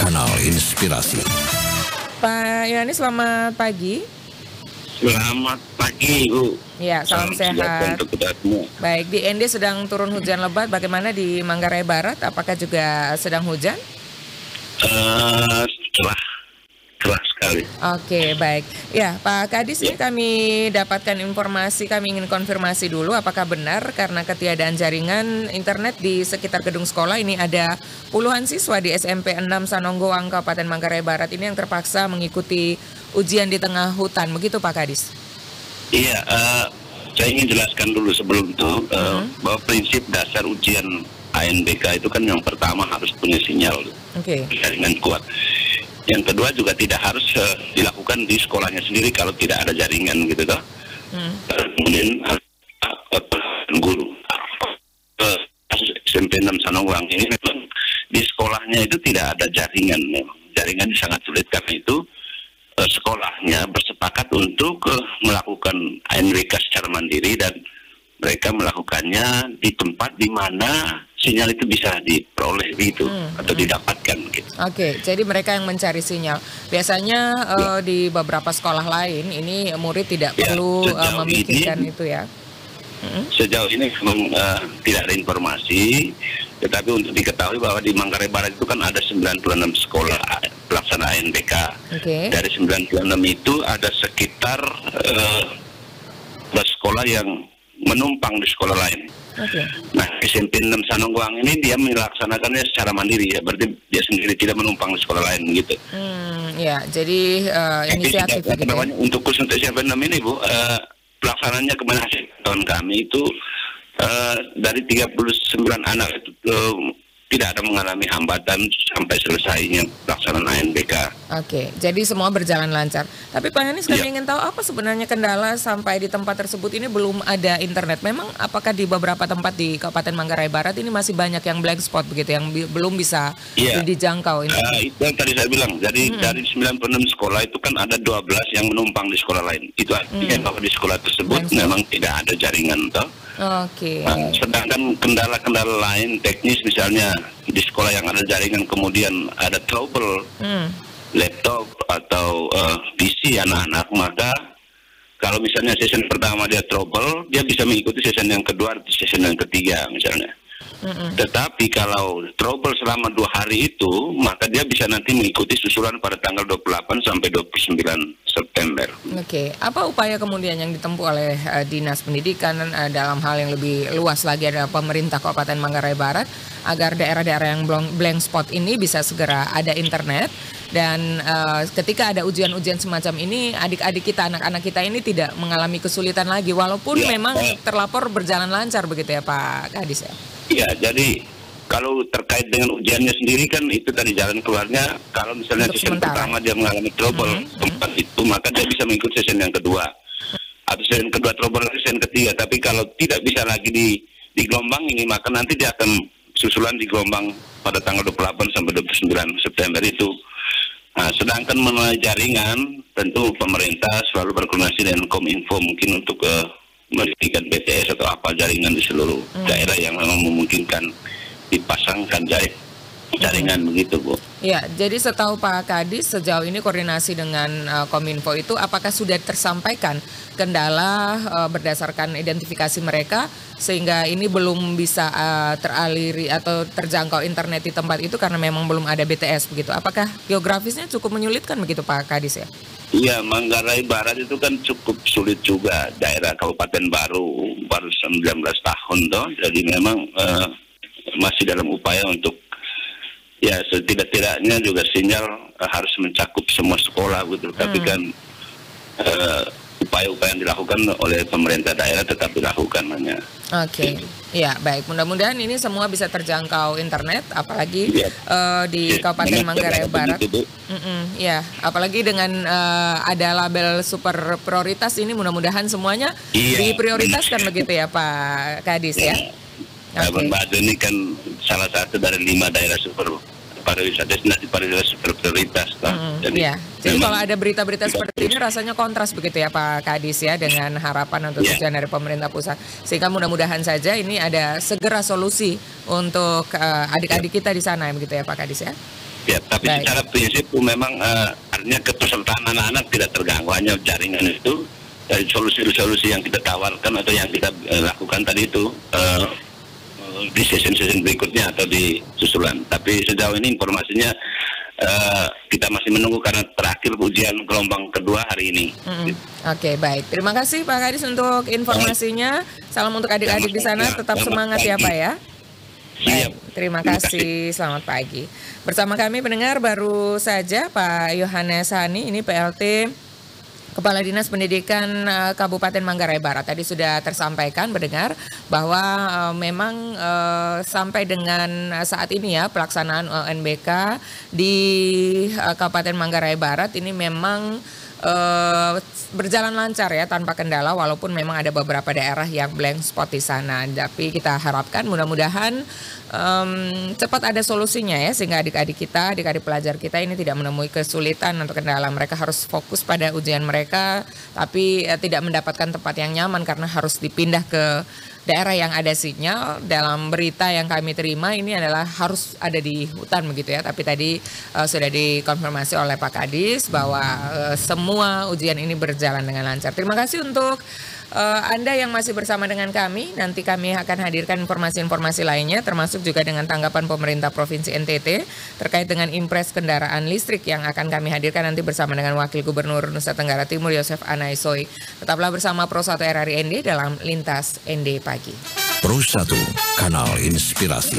Kanal Inspirasi. Pak Yani, selamat pagi. Selamat pagi, Bu. Ya, salam sehat. Untuk kita semua. Baik, di ND sedang turun hujan lebat. Bagaimana di Manggarai Barat? Apakah juga sedang hujan? Cerah sekali. Oke, baik. Ya, Pak Kadis, ini kami dapatkan informasi, kami ingin konfirmasi dulu apakah benar karena ketiadaan jaringan internet di sekitar gedung sekolah ini ada puluhan siswa di SMP 6 Sanonggowang, Kabupaten Manggarai Barat ini yang terpaksa mengikuti ujian di tengah hutan. Begitu, Pak Kadis? Iya, saya ingin jelaskan dulu sebelum itu bahwa prinsip dasar ujian ANBK itu kan yang pertama harus punya sinyal, jaringan kuat. Yang kedua juga tidak harus dilakukan di sekolahnya sendiri kalau tidak ada jaringan gitu toh. Kemudian guru kasus SMP 6 Sanonggowang ini memang di sekolahnya itu tidak ada jaringan. Jaringan sangat sulit karena itu sekolahnya bersepakat untuk melakukan ANBK secara mandiri dan mereka melakukannya di tempat di mana sinyal itu bisa diperoleh gitu atau didapatkan gitu. Oke, jadi mereka yang mencari sinyal. Biasanya di beberapa sekolah lain ini murid tidak perlu memikirkan itu ya. Sejauh ini memang tidak ada informasi, tetapi untuk diketahui bahwa di Manggarai Barat itu kan ada 96 sekolah pelaksana ANBK. Dari 96 itu ada sekitar sekolah yang menumpang di sekolah lain. Nah, SMP 6 Sanonggowang ini dia melaksanakannya secara mandiri ya, berarti dia sendiri tidak menumpang di sekolah lain gitu. Ya, jadi inisiatif gitu. Untuk khusus SMP 6 ini, Bu, pelaksananya kemarin hasil tahun kami itu dari 39 anak itu tidak ada mengalami hambatan sampai selesainya pelaksanaan ANBK. Oke, jadi semua berjalan lancar. Tapi Pak Yanis, kami ingin tahu apa sebenarnya kendala sampai di tempat tersebut ini belum ada internet. Memang apakah di beberapa tempat di Kabupaten Manggarai Barat ini masih banyak yang blank spot begitu, yang belum bisa dijangkau ini? Itu yang tadi saya bilang, jadi dari 96 sekolah itu kan ada 12 yang menumpang di sekolah lain. Itu artinya bahwa di sekolah tersebut memang tidak ada jaringan toh. Sedangkan kendala-kendala lain teknis misalnya di sekolah yang ada jaringan kemudian ada trouble laptop atau PC anak-anak, maka kalau misalnya session pertama dia trouble, dia bisa mengikuti session yang kedua atau session yang ketiga misalnya. Tetapi kalau trouble selama 2 hari itu, maka dia bisa nanti mengikuti susulan pada tanggal 28 sampai 29 September. Apa upaya kemudian yang ditempuh oleh Dinas Pendidikan dalam hal yang lebih luas lagi adalah pemerintah Kabupaten Manggarai Barat agar daerah-daerah yang blank spot ini bisa segera ada internet dan ketika ada ujian-ujian semacam ini adik-adik kita, anak-anak kita ini tidak mengalami kesulitan lagi walaupun memang terlapor berjalan lancar begitu ya Pak Kadis ya? Iya, jadi kalau terkait dengan ujiannya sendiri kan itu tadi jalan keluarnya kalau misalnya session pertama dia mengalami trouble tempat itu, maka dia bisa mengikuti session yang kedua atau session kedua trouble session ketiga. Tapi kalau tidak bisa lagi di gelombang ini, maka nanti dia akan susulan di gelombang pada tanggal 28 sampai 29 September itu. Nah, sedangkan mengenai jaringan tentu pemerintah selalu berkoordinasi dengan Kominfo mungkin untuk mendirikan BTS atau apa jaringan di seluruh daerah yang memang memungkinkan dipasangkan jaringan begitu, Bu. Ya, jadi setahu Pak Kadis sejauh ini koordinasi dengan Kominfo itu apakah sudah tersampaikan kendala berdasarkan identifikasi mereka sehingga ini belum bisa teraliri atau terjangkau internet di tempat itu karena memang belum ada BTS begitu. Apakah geografisnya cukup menyulitkan begitu Pak Kadis ya? Iya, Manggarai Barat itu kan cukup sulit juga, daerah kabupaten baru 19 tahun toh, jadi memang masih dalam upaya untuk ya setidak-tidaknya juga sinyal harus mencakup semua sekolah gitu. Tapi kan upaya-upaya yang dilakukan oleh pemerintah daerah tetap dilakukan hanya. Ya baik, mudah-mudahan ini semua bisa terjangkau internet, apalagi di Kabupaten Manggarai Barat. Ya, apalagi dengan ada label super prioritas ini, mudah-mudahan semuanya diprioritaskan begitu ya Pak Kadis ya. Batu ini kan salah satu dari 5 daerah super pariwisata, destinasi pariwisata super prioritas. Jadi kalau ada berita-berita seperti ini rasanya kontras begitu ya Pak Kadis ya dengan harapan untuk tujuan dari pemerintah pusat. Sehingga mudah-mudahan saja ini ada segera solusi untuk adik-adik kita di sana begitu ya Pak Kadis ya. Ya, tapi secara prinsip memang artinya kepesertaan anak-anak tidak terganggu, hanya jaringan itu dari solusi-solusi yang kita tawarkan atau yang kita lakukan tadi itu di sesi-sesi berikutnya atau di susulan. Tapi sejauh ini informasinya kita masih menunggu karena terakhir ujian gelombang kedua hari ini. Oke, baik. Terima kasih Pak Kadis untuk informasinya. Salam untuk adik-adik di sana. Tetap semangat ya Pak ya. Baik, terima kasih. Selamat pagi. Bersama kami pendengar baru saja Pak Yohanes Hani, ini PLT Kepala Dinas Pendidikan Kabupaten Manggarai Barat. Tadi sudah tersampaikan mendengar bahwa memang sampai dengan saat ini ya pelaksanaan UNBK di Kabupaten Manggarai Barat ini memang berjalan lancar ya tanpa kendala, walaupun memang ada beberapa daerah yang blank spot di sana. Tapi kita harapkan mudah-mudahan cepat ada solusinya ya, sehingga adik-adik kita, adik-adik pelajar kita ini tidak menemui kesulitan atau kendala. Mereka harus fokus pada ujian mereka, tapi tidak mendapatkan tempat yang nyaman karena harus dipindah ke daerah yang ada sinyal. Dalam berita yang kami terima ini adalah harus ada di hutan begitu ya. Tapi tadi sudah dikonfirmasi oleh Pak Kadis bahwa semua ujian ini berjalan dengan lancar. Terima kasih untuk Anda yang masih bersama dengan kami. Nanti kami akan hadirkan informasi-informasi lainnya, termasuk juga dengan tanggapan pemerintah Provinsi NTT terkait dengan impres kendaraan listrik yang akan kami hadirkan nanti bersama dengan Wakil Gubernur Nusa Tenggara Timur Yosef Anaisoi. Tetaplah bersama Pro 1 RRI ND dalam Lintas ND Pagi. Pro 1, Kanal Inspirasi.